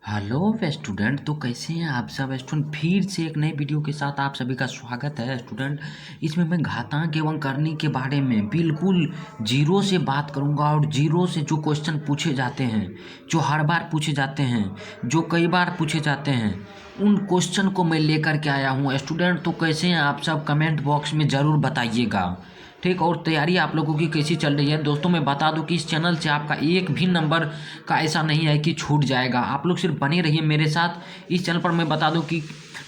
Hello student. तो कैसे हैं आप सब स्टूडेंट। फिर से एक नई वीडियो के साथ आप सभी का स्वागत है स्टूडेंट। इसमें मैं घातांक एवं करनी के बारे में बिल्कुल जीरो से बात करूंगा और जीरो से जो क्वेश्चन पूछे जाते हैं, जो हर बार पूछे जाते हैं, जो कई बार पूछे जाते हैं, उन क्वेश्चन को मैं लेकर के आया हूँ स्टूडेंट। तो कैसे हैं आप सब, कमेंट बॉक्स में ज़रूर बताइएगा। ठीक, और तैयारी आप लोगों की कैसी चल रही है। दोस्तों मैं बता दूं कि इस चैनल से आपका एक भी नंबर का ऐसा नहीं है कि छूट जाएगा। आप लोग सिर्फ बने रहिए मेरे साथ। इस चैनल पर मैं बता दूं कि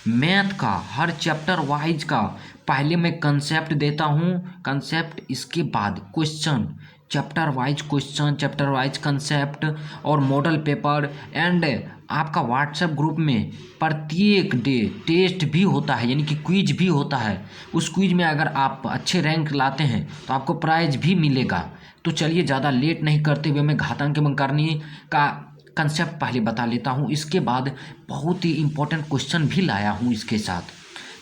मैथ का हर चैप्टर वाइज का पहले मैं कंसेप्ट देता हूं, कंसेप्ट इसके बाद question, chapter wise question, chapter wise concept और मॉडल पेपर। एंड आपका व्हाट्सएप ग्रुप में प्रत्येक डे टेस्ट भी होता है, यानी कि क्विज भी होता है। उस क्विज में अगर आप अच्छे रैंक लाते हैं तो आपको प्राइज भी मिलेगा। तो चलिए ज़्यादा लेट नहीं करते हुए मैं घातांक एवं करनी का कंसेप्ट पहले बता लेता हूँ, इसके बाद बहुत ही इंपॉर्टेंट क्वेश्चन भी लाया हूँ इसके साथ।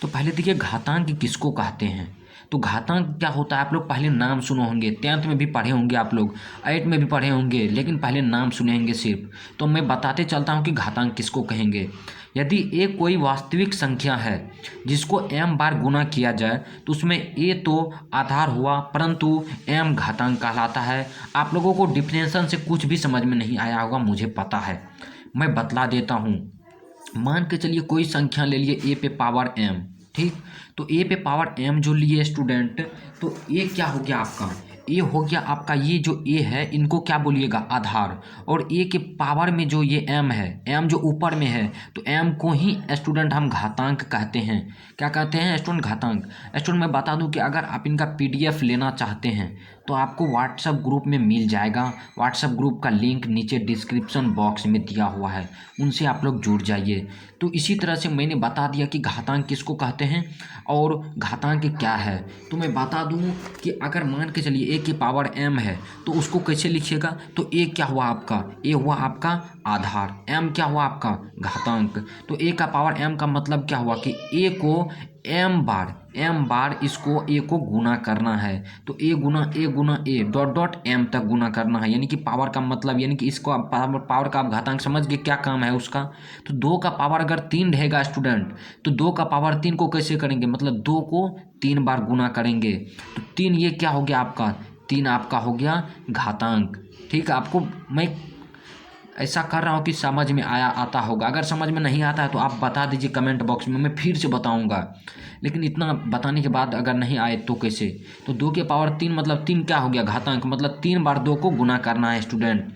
तो पहले देखिए घातांक किसको कहते हैं। तो घातांक क्या होता है, आप लोग पहले नाम सुने होंगे, 10th में भी पढ़े होंगे, आप लोग 8th में भी पढ़े होंगे, लेकिन पहले नाम सुनेंगे सिर्फ। तो मैं बताते चलता हूँ कि घातांक किसको कहेंगे। यदि ए कोई वास्तविक संख्या है जिसको m बार गुना किया जाए तो उसमें a तो आधार हुआ, परंतु m घातांक कहलाता है। आप लोगों को डिफिनेशन से कुछ भी समझ में नहीं आया होगा, मुझे पता है, मैं बतला देता हूँ। मान के चलिए कोई संख्या ले लिए a पे पावर m, ठीक। तो a पे पावर m जो लिए स्टूडेंट, तो a क्या हो गया आपका, a हो गया आपका, ये जो a है इनको क्या बोलिएगा, आधार। और a के पावर में जो ये m है, m जो ऊपर में है, तो m को ही स्टूडेंट हम घातांक कहते हैं। क्या कहते हैं स्टूडेंट, घातांक। स्टूडेंट मैं बता दूं कि अगर आप इनका PDF लेना चाहते हैं तो आपको व्हाट्सएप ग्रुप में मिल जाएगा। व्हाट्सएप ग्रुप का लिंक नीचे डिस्क्रिप्शन बॉक्स में दिया हुआ है, उनसे आप लोग जुड़ जाइए। तो इसी तरह से मैंने बता दिया कि घातांक किसको कहते हैं और घातांक क्या है। तो मैं बता दूं कि अगर मान के चलिए a की पावर m है तो उसको कैसे लिखिएगा। तो a क्या हुआ आपका, a हुआ आपका आधार, m क्या हुआ आपका घातांक। तो a का पावर m का मतलब क्या हुआ कि a को m बार इसको a को गुना करना है। तो a Guna a dot dot m तक गुना करना है, यानी कि पावर का मतलब, यानी कि इसको आप पावर का आप घातांक समझ गए क्या काम है उसका। तो 2 का पावर अगर 3 रहेगा स्टूडेंट, तो 2 का पावर 3 को कैसे करेंगे, मतलब 2 को 3 बार गुना करेंगे। तो 3 ये क्या हो गया आपका, 3 आपका हो गया घातांक। ठीक है, आपको मैं ऐसा कर रहा हूँ कि समझ में आता होगा। अगर समझ में नहीं आता है तो आप बता दीजिए कमेंट बॉक्स में, मैं फिर से बताऊँगा। लेकिन इतना बताने के बाद अगर नहीं आए तो कैसे। तो 2 के पावर 3 मतलब 3 क्या हो गया घातांक, मतलब 3 बार 2 को गुना करना है स्टूडेंट।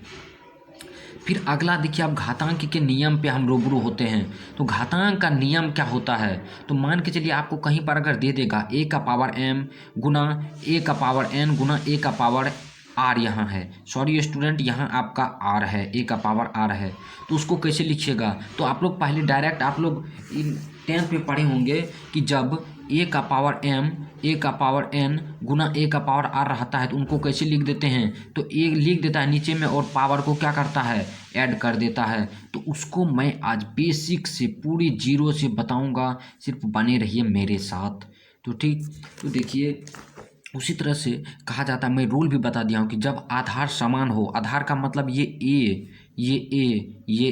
फिर अगला देखिए, अब घातांक के नियम पे हम रूबरू होते हैं। तो घातांक का नियम क्या होता है, तो मान के चलिए आपको कहीं पर अगर दे देगा a का पावर m गुना a का पावर n गुना a का पावर r, यहाँ है, सॉरी स्टूडेंट, यहाँ आपका r है, a का पावर r है। तो उसको कैसे लिखिएगा, तो आप लोग पहले डायरेक्ट, आप लोग 10th में पढ़े होंगे कि जब a का पावर m a का पावर n गुना a का पावर r रहता है तो उनको कैसे लिख देते हैं, तो a लिख देता है नीचे में और पावर को क्या करता है, ऐड कर देता है। तो उसको मैं आज बेसिक से पूरी जीरो से बताऊंगा, सिर्फ बने रहिए मेरे साथ। तो ठीक, तो देखिए उसी तरह से कहा जाता है, मैं रूल भी बता दिया हूँ कि जब आधार समान हो, आधार का मतलब ये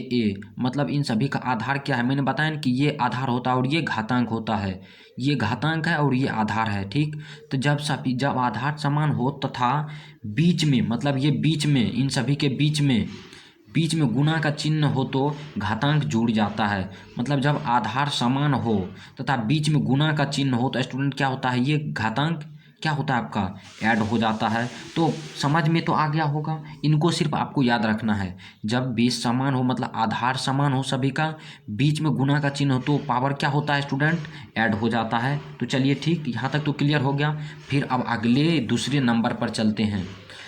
ए मतलब इन सभी का आधार क्या है, मैंने बताया ना कि ये आधार होता है और ये घातांक होता है, ये घातांक है और ये आधार है, ठीक। तो जब आधार समान हो तथा बीच में, मतलब ये बीच में, इन सभी के बीच में गुना का चिन्ह हो तो घातांक जुड़ जाता है। मतलब जब आधार समान हो तथा बीच में गुना का चिन्ह हो तो स्टूडेंट क्या होता है, ये घातांक क्या होता है आपका, ऐड हो जाता है। तो समझ में तो आ गया होगा, इनको सिर्फ आपको याद रखना है। जब बेस समान हो, मतलब आधार समान हो सभी का, बीच में गुना का चिन्ह हो तो पावर क्या होता है स्टूडेंट, ऐड हो जाता है। तो चलिए ठीक, यहाँ तक तो क्लियर हो गया। फिर अब अगले दूसरे नंबर पर चलते हैं।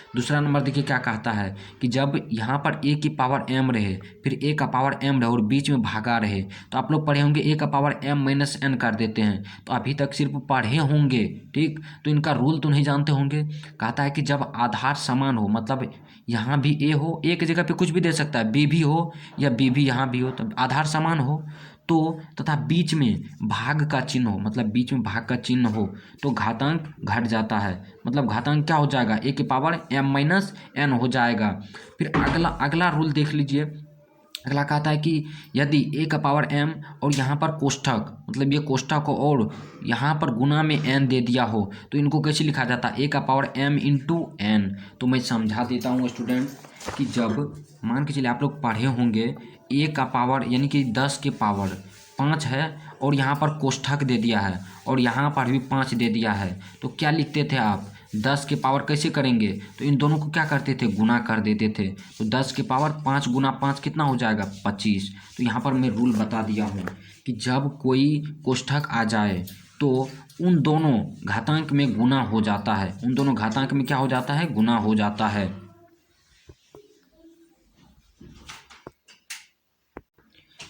दूसरा नंबर देखिए क्या कहता है कि जब यहाँ पर a की पावर m रहे, फिर a का पावर m रहे और बीच में भागा रहे, तो आप लोग पढ़े होंगे a का पावर m माइनस n कर देते हैं। तो अभी तक सिर्फ पढ़े होंगे, ठीक। तो इनका रूल तो नहीं जानते होंगे। कहता है कि जब आधार समान हो, मतलब यहाँ भी a हो, a की जगह पे कुछ भी दे सकता है, b भी हो या b भी यहाँ भी हो, तो आधार समान हो तो, तथा बीच में भाग का चिन्ह हो, मतलब बीच में भाग का चिन्ह हो तो घातांक घट जाता है। मतलब घातांक क्या हो जाएगा, a की पावर m माइनस n हो जाएगा। फिर अगला रूल देख लीजिए, अगला कहता है कि यदि ए का पावर m और यहाँ पर कोष्ठक, मतलब ये कोष्ठक हो और यहाँ पर गुना में n दे दिया हो, तो इनको कैसे लिखा जाता है? ए का पावर m इंटू n। तो मैं समझा देता हूँ स्टूडेंट कि जब मान के चलिए आप लोग पढ़े होंगे ए का पावर यानी कि 10 के पावर 5 है और यहाँ पर कोष्ठक दे दिया है और यहाँ पर भी 5 दे दिया है, तो क्या लिखते थे आप? 10 के पावर कैसे करेंगे? तो इन दोनों को क्या करते थे? गुना कर देते थे। तो 10 के पावर 5 गुना 5 कितना हो जाएगा? 25। तो यहाँ पर मैं रूल बता दिया हूँ कि जब कोई कोष्ठक आ जाए तो उन दोनों घातांक में गुना हो जाता है, उन दोनों घातांक में क्या हो जाता है? गुना हो जाता है।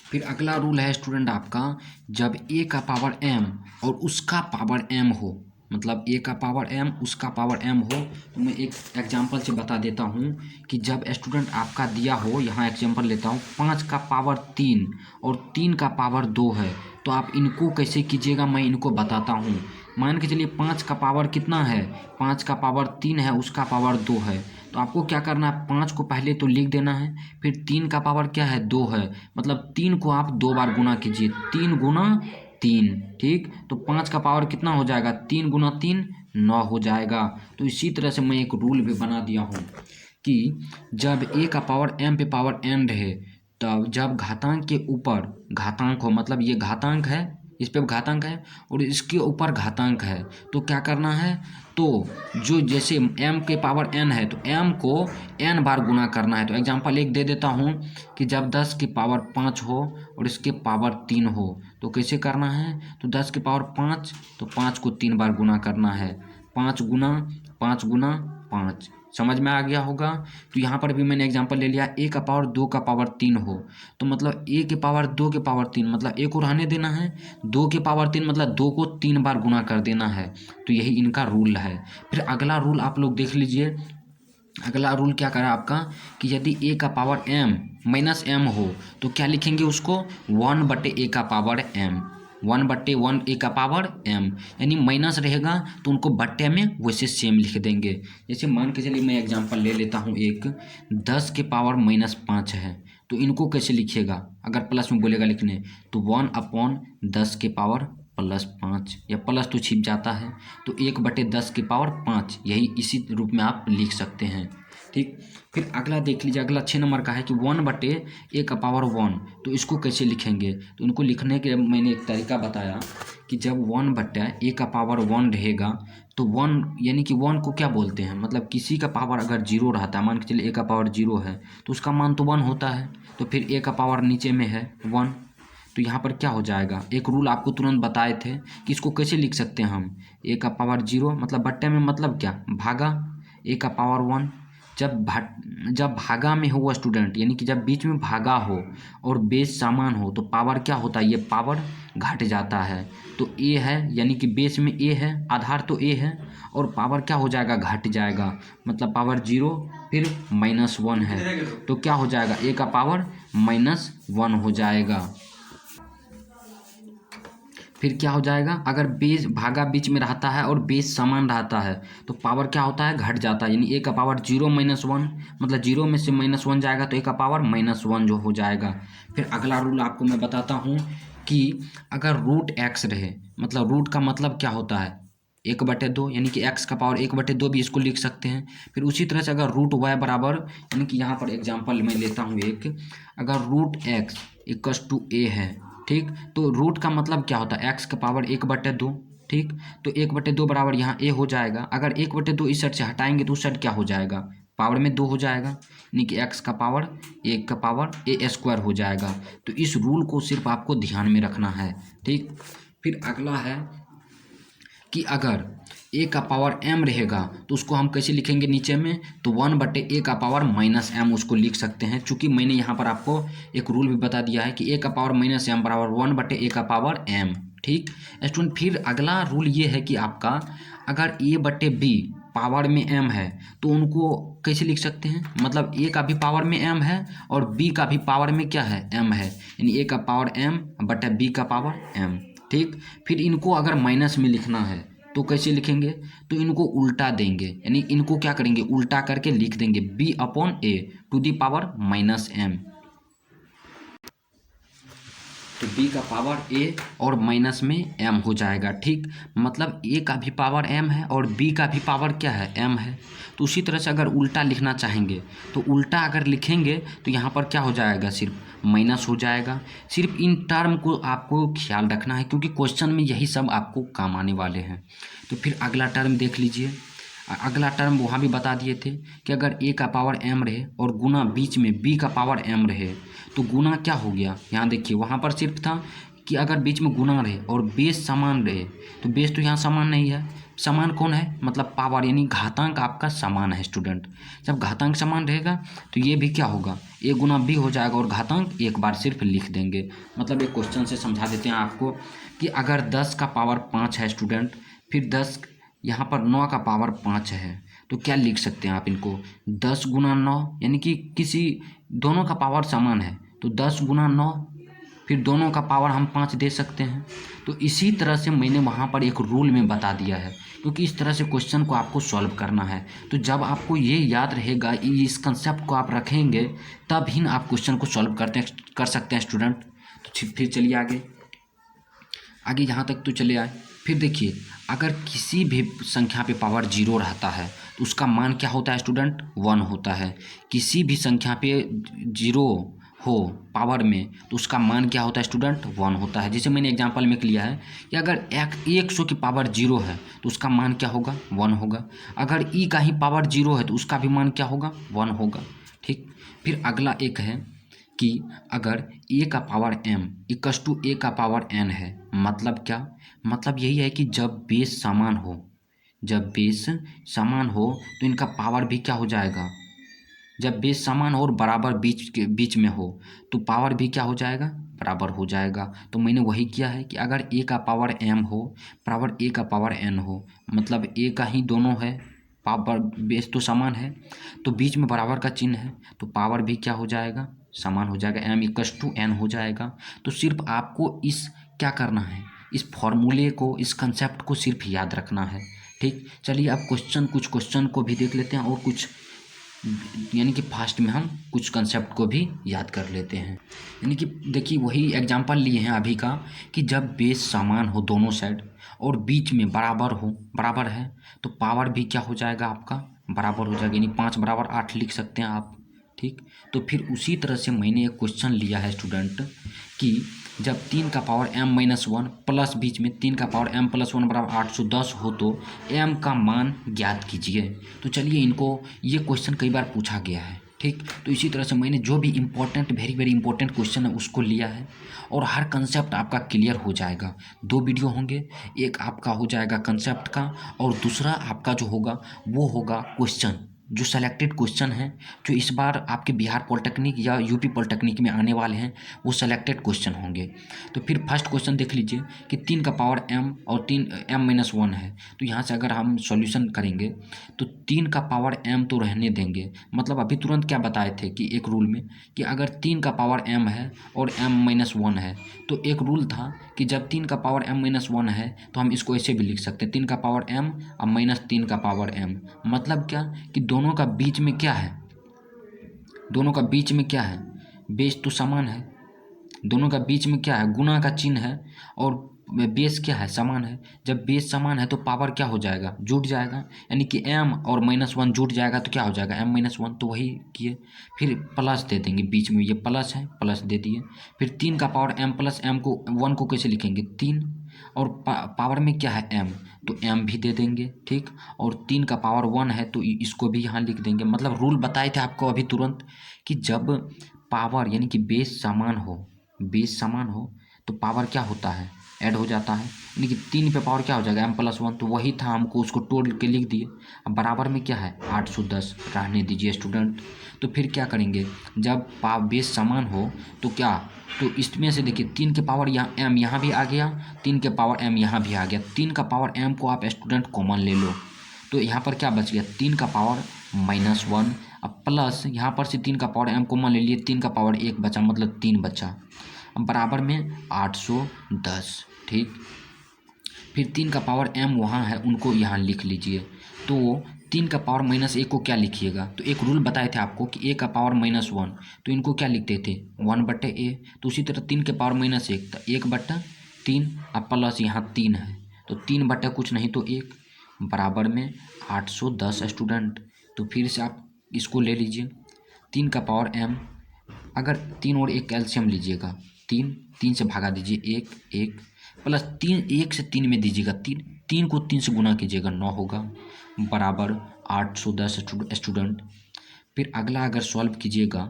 फिर अगला रूल है स्टूडेंट आपका, जब ए का पावर m और उसका पावर m हो, मतलब ए का पावर m उसका पावर m हो, तो मैं एक एग्जांपल से बता देता हूँ कि जब स्टूडेंट आपका दिया हो, यहाँ एग्जांपल लेता हूँ, 5 का पावर 3 और 3 का पावर 2 है, तो आप इनको कैसे कीजिएगा मैं इनको बताता हूँ। मान के चलिए 5 का पावर कितना है? 5 का पावर 3 है, उसका पावर 2 है, तो आपको क्या करना है? 5 को पहले तो लिख देना है, फिर 3 का पावर क्या है? 2 है, मतलब 3 को आप 2 बार गुना कीजिए, 3 गुना 3, ठीक। तो 5 का पावर कितना हो जाएगा? 3 गुना 3 9 हो जाएगा। तो इसी तरह से मैं एक रूल भी बना दिया हूँ कि जब ए का पावर m पे पावर n रहे, तब जब घातांक के ऊपर घातांक हो, मतलब ये घातांक है, इस पे घातांक है और इसके ऊपर घातांक है, तो क्या करना है? तो जो जैसे m के पावर n है तो m को n बार गुना करना है। तो एग्जांपल एक दे देता हूँ कि जब 10 की पावर 5 हो और इसके पावर 3 हो, तो कैसे करना है? तो 10 की पावर 5, तो 5 को 3 बार गुना करना है, 5 गुना 5 गुना 5। समझ में आ गया होगा। तो यहाँ पर भी मैंने एग्जांपल ले लिया, ए का पावर 2 का पावर 3 हो, तो मतलब ए के पावर 2 के पावर 3, मतलब ए को रहने देना है, 2 के पावर 3 मतलब 2 को 3 बार गुना कर देना है। तो यही इनका रूल है। फिर अगला रूल आप लोग देख लीजिए, अगला रूल क्या करा आपका कि यदि ए का पावर m माइनस m हो, तो क्या लिखेंगे उसको? 1/a का पावर m, 1/1 ए का पावर m, यानी माइनस रहेगा तो उनको बट्टे में वैसे सेम लिख देंगे। जैसे मान के चलिए मैं एग्जांपल ले लेता हूँ एक, 10 के पावर -5 है, तो इनको कैसे लिखिएगा? अगर प्लस में बोलेगा लिखने तो 1/10 के पावर +5, या प्लस तो छिप जाता है, तो 1/10 के पावर 5, यही इसी रूप में आप लिख सकते हैं, ठीक। फिर अगला देख लीजिए, अगला 6 नंबर का है कि 1/a का पावर 1, तो इसको कैसे लिखेंगे? तो इनको लिखने के मैंने एक तरीका बताया कि जब 1/a का पावर 1 रहेगा तो 1 यानी कि 1 को क्या बोलते हैं? मतलब किसी का पावर अगर 0 रहता है, मान के चलिए a का पावर 0 है, तो उसका मान तो 1 होता है, तो फिर a का पावर नीचे में है 1, तो यहाँ पर क्या हो जाएगा? एक रूल आपको तुरंत बताए थे कि इसको कैसे लिख सकते हैं हम, ए का पावर 0 मतलब बट्टे में मतलब क्या? भागा, ए का पावर 1। जब भागा में हो स्टूडेंट, यानी कि जब बीच में भागा हो और बेस समान हो, तो पावर क्या होता है? ये पावर घट जाता है। तो ए है यानी कि बेस में ए है, आधार तो ए है, और पावर क्या हो जाएगा? घट जाएगा, मतलब पावर 0 फिर -1 है, तो क्या हो जाएगा? ए का पावर -1 हो जाएगा। फिर क्या हो जाएगा? अगर बेस भागा बीच में रहता है और बेस समान रहता है, तो पावर क्या होता है? घट जाता है, यानी ए का पावर 0 -1, मतलब 0 में से -1 जाएगा तो ए का पावर -1 जो हो जाएगा। फिर अगला रूल आपको मैं बताता हूँ कि अगर √x रहे, मतलब रूट का मतलब क्या होता है? 1/2, यानी कि x का पावर 1/2 भी इसको लिख सकते हैं। फिर उसी तरह से अगर √y बराबर, यानी कि यहाँ पर एग्जाम्पल मैं लेता हूँ एक, अगर √x = a है, ठीक, तो रूट का मतलब क्या होता है? x का पावर 1/2, ठीक, तो 1/2 बराबर यहाँ a हो जाएगा। अगर 1/2 इस साइड से हटाएंगे तो उस साइड क्या हो जाएगा? पावर में 2 हो जाएगा, यानी कि x का पावर 1 का पावर a² हो जाएगा। तो इस रूल को सिर्फ आपको ध्यान में रखना है, ठीक। फिर अगला है कि अगर a का पावर m रहेगा तो उसको हम कैसे लिखेंगे नीचे में? तो 1/a का पावर -m उसको लिख सकते हैं, चूँकि मैंने यहाँ पर आपको एक रूल भी बता दिया है कि a का पावर -m बराबर 1/a का पावर m, ठीक स्टूडेंट। फिर अगला रूल ये है कि आपका अगर a/b पावर में m है तो उनको कैसे लिख सकते हैं? मतलब a का भी पावर में m है और b का भी पावर में क्या है? m है, यानी a का पावर m/b का पावर m, ठीक। फिर इनको अगर माइनस में लिखना है तो कैसे लिखेंगे? तो इनको उल्टा देंगे, यानी इनको क्या करेंगे? उल्टा करके लिख देंगे b/a to the power -m। तो b का पावर a और माइनस में m हो जाएगा। ठीक, मतलब a का भी पावर m है और b का भी पावर क्या है, m है। तो उसी तरह से अगर उल्टा लिखना चाहेंगे तो उल्टा अगर लिखेंगे तो यहाँ पर क्या हो जाएगा, सिर्फ माइनस हो जाएगा। सिर्फ इन टर्म को आपको ख्याल रखना है क्योंकि क्वेश्चन में यही सब आपको काम आने वाले हैं। तो फिर अगला टर्म देख लीजिए। अगला टर्म वहाँ भी बता दिए थे कि अगर a का पावर m रहे और गुना बीच में b का पावर m रहे तो गुना क्या हो गया, यहाँ देखिए वहाँ पर सिर्फ था कि अगर बीच में गुना रहे और बेस समान रहे, तो बेस तो यहाँ समान नहीं है। समान कौन है, मतलब पावर, यानी घातांक आपका समान है स्टूडेंट। जब घातांक समान रहेगा तो ये भी क्या होगा, a गुना b हो जाएगा और घातांक एक बार सिर्फ लिख देंगे। मतलब एक क्वेश्चन से समझा देते हैं आपको कि अगर 10 का पावर 5 है स्टूडेंट, फिर 10 यहाँ पर 9 का पावर 5 है, तो क्या लिख सकते हैं आप इनको, 10 गुना 9, यानी कि किसी दोनों का पावर समान है तो 10 गुना 9, फिर दोनों का पावर हम 5 दे सकते हैं। तो इसी तरह से मैंने वहाँ पर एक रूल में बता दिया है क्योंकि इस तरह से क्वेश्चन को आपको सॉल्व करना है। तो जब आपको ये याद रहेगा, इस कंसेप्ट को आप रखेंगे, तब ही आप क्वेश्चन को सॉल्व कर सकते हैं स्टूडेंट। तो फिर चलिए आगे यहाँ तक तो चले आए। फिर देखिए, अगर किसी भी संख्या पे पावर 0 रहता है तो उसका मान क्या होता है स्टूडेंट, 1 होता है। किसी भी संख्या पे 0 हो पावर में तो उसका मान क्या होता है स्टूडेंट, 1 होता है। जैसे मैंने एग्जांपल में लिया है कि अगर 100 की पावर 0 है तो उसका मान क्या होगा, 1 होगा। अगर ई का ही पावर 0 है तो उसका भी मान क्या होगा, 1 होगा। ठीक, फिर अगला एक है कि अगर a का power m equals to a का पावर n है, मतलब क्या, मतलब यही है कि जब बेस समान हो, जब बेस समान हो तो इनका पावर भी क्या हो जाएगा, जब बेस समान हो और बराबर बीच में हो तो पावर भी क्या हो जाएगा, बराबर हो जाएगा। तो मैंने वही किया है कि अगर a का पावर m हो बराबर a का पावर n हो, मतलब a का ही दोनों है, पावर बेस तो समान है तो बीच में बराबर का चिन्ह है तो पावर भी क्या हो जाएगा, समान हो जाएगा, m इक्वस टू n हो जाएगा। तो सिर्फ आपको इस क्या करना है, इस फॉर्मूले को, इस कंसेप्ट को सिर्फ याद रखना है। ठीक, चलिए अब कुछ क्वेश्चन को भी देख लेते हैं और कुछ, यानी कि फास्ट में हम कुछ कंसेप्ट को भी याद कर लेते हैं। यानी कि देखिए वही एग्जांपल लिए हैं अभी का कि जब बेस समान हो दोनों साइड और बीच में बराबर है तो पावर भी क्या हो जाएगा आपका, बराबर हो जाएगा, यानी 5 बराबर 8 लिख सकते हैं आप। ठीक, तो फिर उसी तरह से मैंने एक क्वेश्चन लिया है स्टूडेंट कि जब 3 का पावर m-1 प्लस बीच में 3 का पावर m+1 बराबर 810 हो तो m का मान ज्ञात कीजिए। तो चलिए इनको, ये क्वेश्चन कई बार पूछा गया है। ठीक, तो इसी तरह से मैंने जो भी इम्पोर्टेंट, वेरी इंपॉर्टेंट क्वेश्चन है उसको लिया है और हर कंसेप्ट आपका क्लियर हो जाएगा। 2 वीडियो होंगे, एक आपका हो जाएगा कंसेप्ट का और दूसरा आपका जो होगा वो होगा क्वेश्चन, जो सेलेक्टेड क्वेश्चन हैं जो इस बार आपके बिहार पॉलिटेक्निक या यूपी पॉलिटेक्निक में आने वाले हैं, वो सेलेक्टेड क्वेश्चन होंगे। तो फिर फर्स्ट क्वेश्चन देख लीजिए कि 3 का पावर m और 3 m-1 है, तो यहाँ से अगर हम सॉल्यूशन करेंगे तो 3 का पावर m तो रहने देंगे। मतलब अभी तुरंत क्या बताए थे कि एक रूल में कि अगर 3 का पावर m है और m-1 है तो एक रूल था कि जब 3 का पावर m-1 है तो हम इसको ऐसे भी लिख सकते हैं, 3 का पावर m और -3 का पावर m। मतलब क्या कि दोनों का बीच में क्या है, दोनों का बीच में क्या है, बेस तो समान है, दोनों का बीच में क्या है, गुना का चिन्ह है और बेस क्या है, समान है। जब बेस समान है तो पावर क्या हो जाएगा, जुट जाएगा, यानी कि m और -1 जुट जाएगा तो क्या हो जाएगा, m-1। तो वही किए, फिर प्लस दे देंगे, बीच में ये प्लस है, प्लस दे दिए। फिर 3 का पावर m प्लस m को 1 को कैसे लिखेंगे, 3, और पावर में क्या है m, तो m भी दे देंगे। ठीक, और 3 का पावर 1 है तो इसको भी यहाँ लिख देंगे। मतलब रूल बताए थे आपको अभी तुरंत कि जब पावर यानी कि बेस समान हो तो पावर क्या होता है, ऐड हो जाता है, यानी कि 3 पे पावर क्या हो जाएगा, m+1। तो वही था, हमको उसको तोड़ के लिख दिए। अब बराबर में क्या है, 810 रहने दीजिए स्टूडेंट। तो फिर क्या करेंगे, जब बेस समान हो तो क्या, तो इसमें से देखिए 3 के पावर यहाँ m यहाँ भी आ गया, 3 के पावर m यहाँ भी आ गया। 3 का पावर m को आप स्टूडेंट कॉमन ले लो तो यहाँ पर क्या बच गया, 3 का पावर -1। अब प्लस यहाँ पर से 3 का पावर m कॉमन ले लिए, 3 का पावर 1 बचा, मतलब 3 बचा। अब बराबर में 810। ठीक, फिर 3 का पावर m वहाँ है, उनको यहाँ लिख लीजिए। तो 3 का पावर -1 को क्या लिखिएगा, तो एक रूल बताए थे आपको कि a का पावर -1, तो इनको क्या लिखते थे 1/a। तो उसी तरह 3 के पावर -1 तो 1/3 अब प्लस यहाँ 3 है तो 3 कुछ नहीं तो 1 बराबर में 810 स्टूडेंट। तो फिर से आप इसको ले लीजिए 3 का पावर m, अगर 3 और 1 कैल्शियम लीजिएगा 3 से भागा दीजिए 1 प्लस 3 1 से 3 में दीजिएगा 3 को 3 से गुना कीजिएगा 9 होगा बराबर 810 स्टूडेंट। फिर अगला अगर सॉल्व कीजिएगा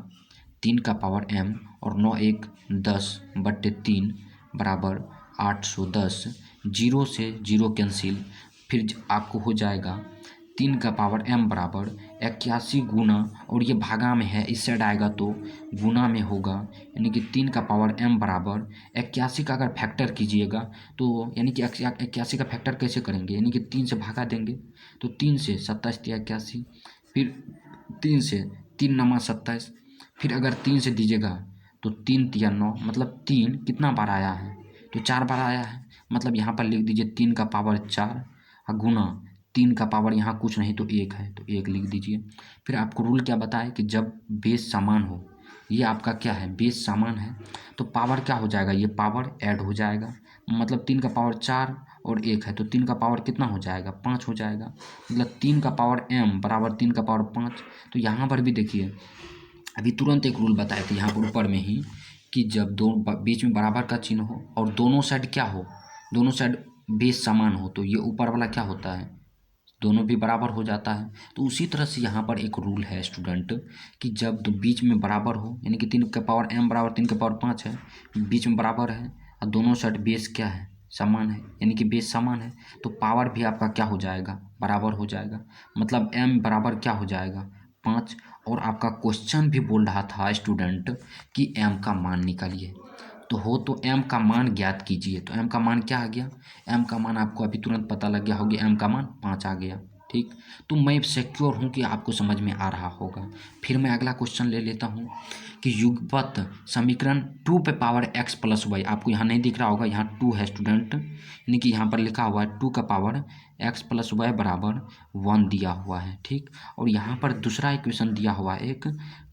3 का पावर m और 9 1 10/3 बराबर 810, 0 से 0 कैंसिल, फिर आपको हो जाएगा 3 का पावर m बराबर 81 गुना, और ये भागा में है इस साइड आएगा तो गुना में होगा, यानी कि 3 का पावर m बराबर 81 का अगर फैक्टर कीजिएगा तो यानी कि 81 का फैक्टर कैसे करेंगे, यानी कि 3 से भागा देंगे तो 3 से 27 या 81, फिर 3 से 3 9 27, फिर अगर 3 से दीजिएगा तो 3 या 9 मतलब 3 कितना बार आया है तो 4 बार आया है, मतलब यहाँ पर लिख दीजिए 3 का पावर 4 गुना 3 का पावर यहाँ कुछ नहीं तो 1 है तो 1 लिख दीजिए। फिर आपको रूल क्या बताए कि जब बेस समान हो, ये आपका क्या है बेस समान है तो पावर क्या हो जाएगा, ये पावर ऐड हो जाएगा, मतलब 3 का पावर 4 और 1 है तो 3 का पावर कितना हो जाएगा 5 हो जाएगा, मतलब 3 का पावर m बराबर 3 का पावर 5। तो यहाँ पर भी देखिए अभी तुरंत एक रूल बताए थे यहाँ पर ऊपर में ही कि जब दो बीच में बराबर का चिन्ह हो और दोनों साइड क्या हो, दोनों साइड बेस समान हो तो ये ऊपर वाला क्या होता है दोनों भी बराबर हो जाता है। तो उसी तरह से यहाँ पर एक रूल है स्टूडेंट कि जब दो बीच में बराबर हो, यानी कि 3 का पावर m बराबर 3 का पावर 5 है, बीच में बराबर है और दोनों साइड बेस क्या है समान है, यानी कि बेस समान है तो पावर भी आपका क्या हो जाएगा बराबर हो जाएगा, मतलब m बराबर क्या हो जाएगा 5। और आपका क्वेश्चन भी बोल रहा था स्टूडेंट कि m का मान निकालिए, तो m का मान ज्ञात कीजिए, तो m का मान क्या आ गया, m का मान आपको अभी तुरंत पता लग गया होगा, m का मान 5 आ गया। ठीक, तो मैं सिक्योर हूँ कि आपको समझ में आ रहा होगा। फिर मैं अगला क्वेश्चन ले लेता हूँ कि युगपत समीकरण 2 पे पावर x प्लस वाई, आपको यहाँ नहीं दिख रहा होगा, यहाँ 2 है स्टूडेंट, यानी कि यहाँ पर लिखा हुआ है 2 का पावर x प्लस वाई बराबर 1 दिया हुआ है। ठीक, और यहाँ पर दूसरा इक्वेशन दिया हुआ है एक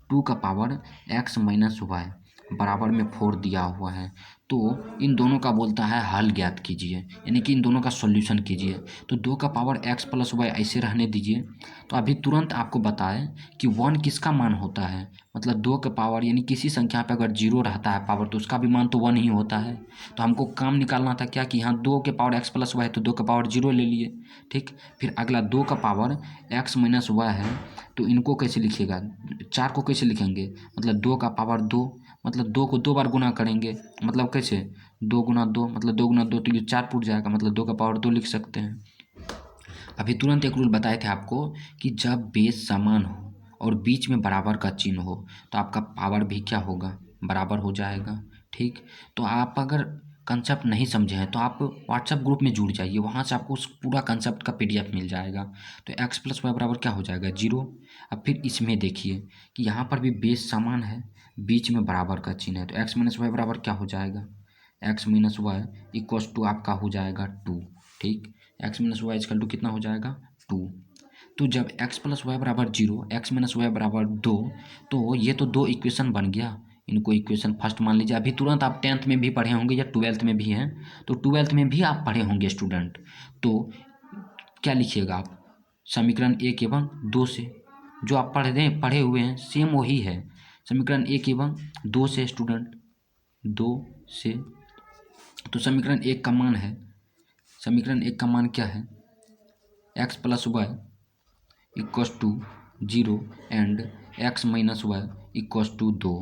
2 का पावर x माइनस वाई बराबर में 4 दिया हुआ है। तो इन दोनों का बोलता है हल ज्ञात कीजिए, यानी कि इन दोनों का सॉल्यूशन कीजिए। तो 2 का पावर x प्लस वाई ऐसे रहने दीजिए। तो अभी तुरंत आपको बताएं कि 1 किसका मान होता है, मतलब 2 का पावर यानी किसी संख्या पे अगर 0 रहता है पावर तो उसका भी मान तो 1 ही होता है। तो हमको काम निकालना था क्या कि यहाँ 2 के पावर x प्लस वाई है तो 2 का पावर 0 ले लिए। ठीक, फिर अगला 2 का पावर x माइनस वाई है तो इनको कैसे लिखिएगा, 4 को कैसे लिखेंगे, मतलब 2 का पावर 2, मतलब 2 को 2 बार गुना करेंगे, मतलब कैसे 2 गुना 2 मतलब 2 गुना 2 तो ये 4 फुट जाएगा, मतलब 2 का पावर 2 लिख सकते हैं। अभी तुरंत एक रूल बताए थे आपको कि जब बेस समान हो और बीच में बराबर का चिन्ह हो तो आपका पावर भी क्या होगा बराबर हो जाएगा। ठीक, तो आप अगर कंसेप्ट नहीं समझे हैं तो आप व्हाट्सएप ग्रुप में जुड़ जाइए, वहाँ से आपको उस पूरा कंसेप्ट का PDF मिल जाएगा। तो x प्लस वाई बराबर क्या हो जाएगा 0। अब फिर इसमें देखिए कि यहाँ पर भी बेस समान है, बीच में बराबर का चिन्ह है, तो x माइनस वाई बराबर क्या हो जाएगा x minus y equals to आपका हो जाएगा 2। ठीक, x minus y equal to कितना हो जाएगा 2। तो जब x प्लस वाई बराबर 0 x माइनस वाई बराबर 2, तो ये तो 2 इक्वेशन बन गया, इनको इक्वेशन फर्स्ट मान लीजिए। अभी तुरंत आप 10th में भी पढ़े होंगे या 12th में भी हैं, तो 12th में भी आप पढ़े होंगे स्टूडेंट। तो क्या लिखिएगा आप समीकरण 1 एवं 2 से, जो आप पढ़े हुए हैं सेम वही है, समीकरण 1 एवं 2 से स्टूडेंट 2 से। तो समीकरण 1 का मान है, समीकरण 1 का मान क्या है x plus y equals to 0 and x minus y equals to 2।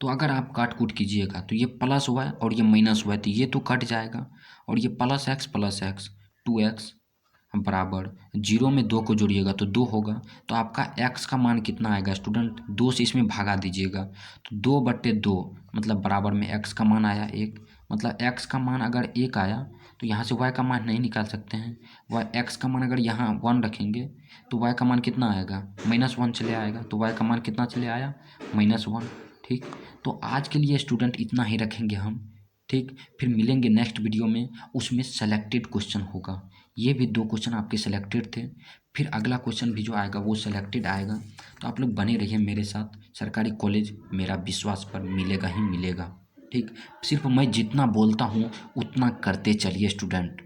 तो अगर आप काट कूट कीजिएगा तो ये प्लस वाई और ये माइनस वाई तो ये तो कट जाएगा, और ये प्लस एक्स 2x बराबर 0 में 2 को जोड़िएगा तो 2 होगा। तो आपका x का मान कितना आएगा स्टूडेंट 2 से इसमें भागा दीजिएगा तो 2/2 मतलब बराबर में x का मान आया 1, मतलब x का मान अगर 1 आया तो यहाँ से y का मान नहीं निकाल सकते हैं, x का मान अगर यहाँ 1 रखेंगे तो y का मान कितना आएगा -1 चले आएगा, तो y का मान कितना चले आया -1। ठीक, तो आज के लिए स्टूडेंट इतना ही रखेंगे हम। ठीक, फिर मिलेंगे नेक्स्ट वीडियो में, उसमें सेलेक्टेड क्वेश्चन होगा। ये भी 2 क्वेश्चन आपके सेलेक्टेड थे, फिर अगला क्वेश्चन भी जो आएगा वो सेलेक्टेड आएगा। तो आप लोग बने रहिए मेरे साथ। सरकारी कॉलेज मेरा विश्वास पर मिलेगा ही मिलेगा। ठीक, सिर्फ मैं जितना बोलता हूँ उतना करते चलिए स्टूडेंट।